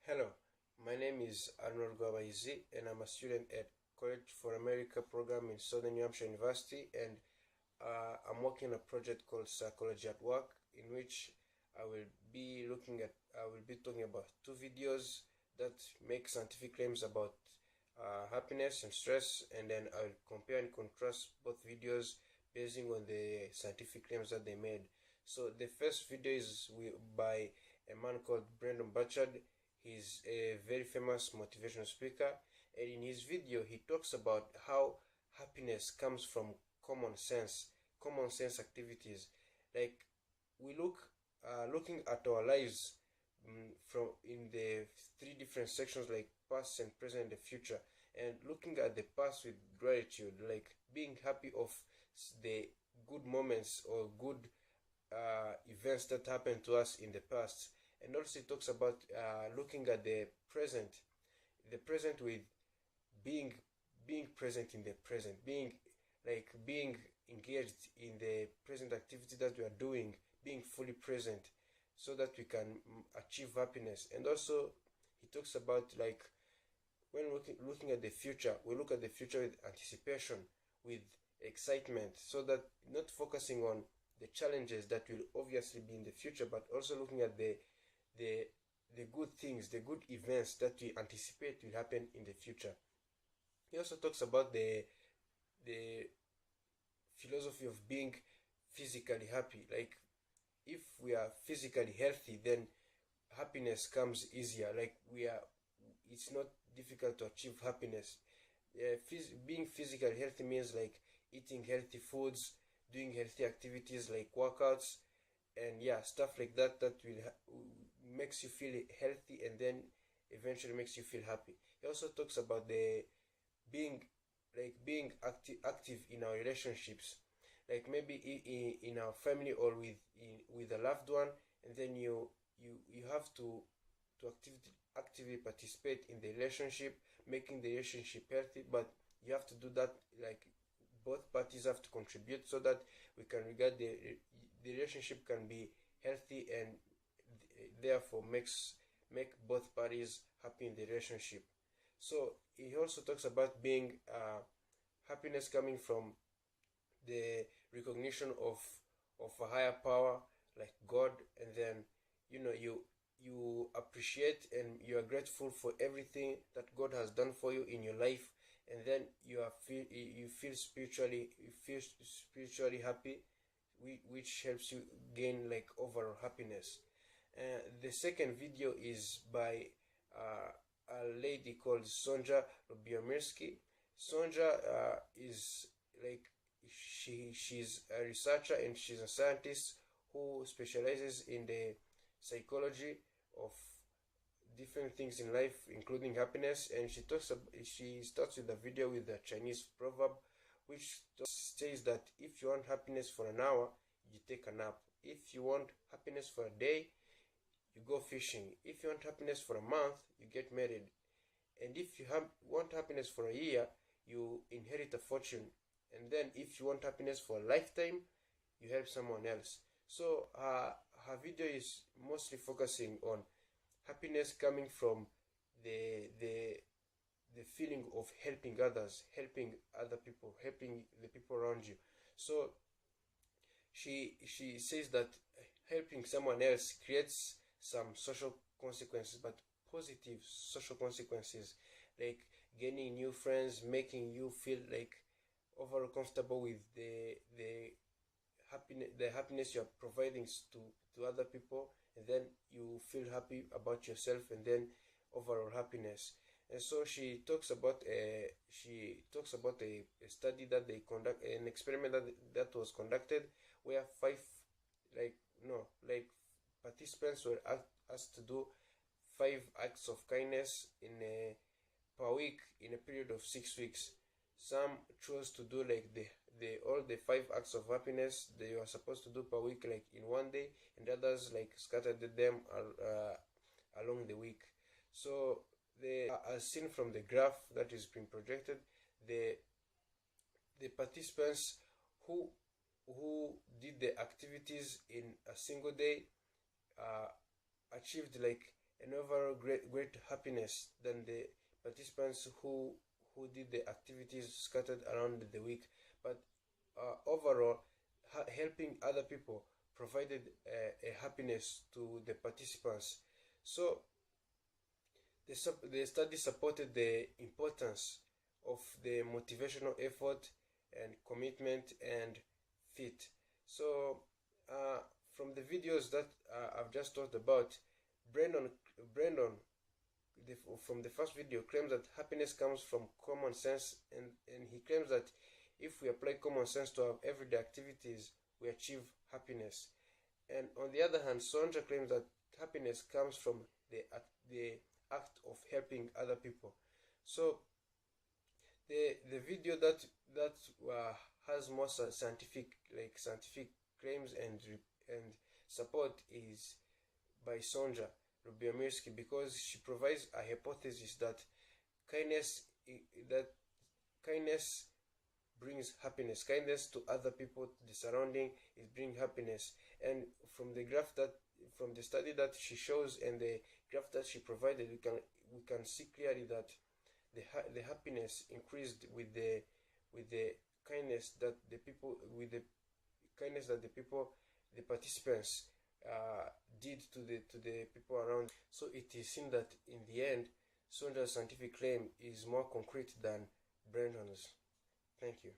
Hello, my name is Arnold Gwabaizi and I'm a student at College for America program in Southern New Hampshire University, and I'm working on a project called Psychology at Work, in which I will be talking about two videos that make scientific claims about happiness and stress, and then I'll compare and contrast both videos basing on the scientific claims that they made. So the first video is by a man called Brendon Burchard. He's a very famous motivational speaker, and in his video he talks about how happiness comes from common sense activities. Like we looking at our lives, from in the three different sections, like past and present and the future, and looking at the past with gratitude, like being happy of the good moments or good events that happened to us in the past. And also it talks about looking at the present with being being present in the present, being engaged in the present activity that we are doing, being fully present, so that we can achieve happiness. And also he talks about, like, when looking at the future, we look at the future with anticipation, with excitement, so that not focusing on the challenges that will obviously be in the future, but also looking at the the good things, the good events that we anticipate will happen in the future. He also talks about the philosophy of being physically happy. Like if we are physically healthy, then happiness comes easier. Like we are, it's not difficult to achieve happiness. Being physically healthy means like eating healthy foods, doing healthy activities like workouts, and yeah, stuff like that that makes you feel healthy, and then eventually makes you feel happy. He also talks about the being being active in our relationships, like maybe in our family or with a loved one, and then you have to actively participate in the relationship, making the relationship healthy. But you have to do that, like both parties have to contribute, so that we can regard the relationship can be healthy, and therefore make both parties happy in the relationship. So he also talks about being happiness coming from the recognition of a higher power, like God, and then you appreciate and you are grateful for everything that God has done for you in your life, and then you feel spiritually happy, which helps you gain like overall happiness. The second video is by a lady called Sonja Lubomirski. Sonja is like she's a researcher and she's a scientist who specializes in the psychology of different things in life, including happiness. And she starts with the video with the Chinese proverb, which says that if you want happiness for an hour, you take a nap. If you want happiness for a day, you go fishing. If you want happiness for a month, you get married. And if you want happiness for a year, you inherit a fortune. And then if you want happiness for a lifetime, you help someone else. So her video is mostly focusing on happiness coming from the the feeling of helping others, helping other people, helping the people around you. So she says that helping someone else creates some social consequences, but positive social consequences, like gaining new friends, making you feel like overall comfortable with the happiness you're providing to other people, and then you feel happy about yourself, and then overall happiness. And so she talks about a study that they conduct, an experiment that was conducted, where five like no like participants were asked to do 5 acts of kindness in a per week in a period of 6 weeks. Some chose to do like the all the 5 acts of happiness they were supposed to do per week, like in one day, and others like scattered them along the week. So as seen from the graph that is being projected, the the participants who did the activities in a single day uh, achieved like an overall great happiness than the participants who did the activities scattered around the week. But overall, helping other people provided a happiness to the participants. So the study supported the importance of the motivational effort and commitment and fit. So from the videos that I've just talked about, Brandon from the first video claims that happiness comes from common sense, and he claims that if we apply common sense to our everyday activities, we achieve happiness. And on the other hand, Sonja claims that happiness comes from the act of helping other people. So the video that has more scientific claims and support is by Sonja Lubomirski, because she provides a hypothesis that kindness brings happiness. Kindness to other people, to the surrounding, is bring happiness. And from the study that she shows and the graph that she provided, we can see clearly that the happiness increased with the kindness that the participants did to the people around. So it is seen that in the end, Sonja's scientific claim is more concrete than Brandon's. Thank you.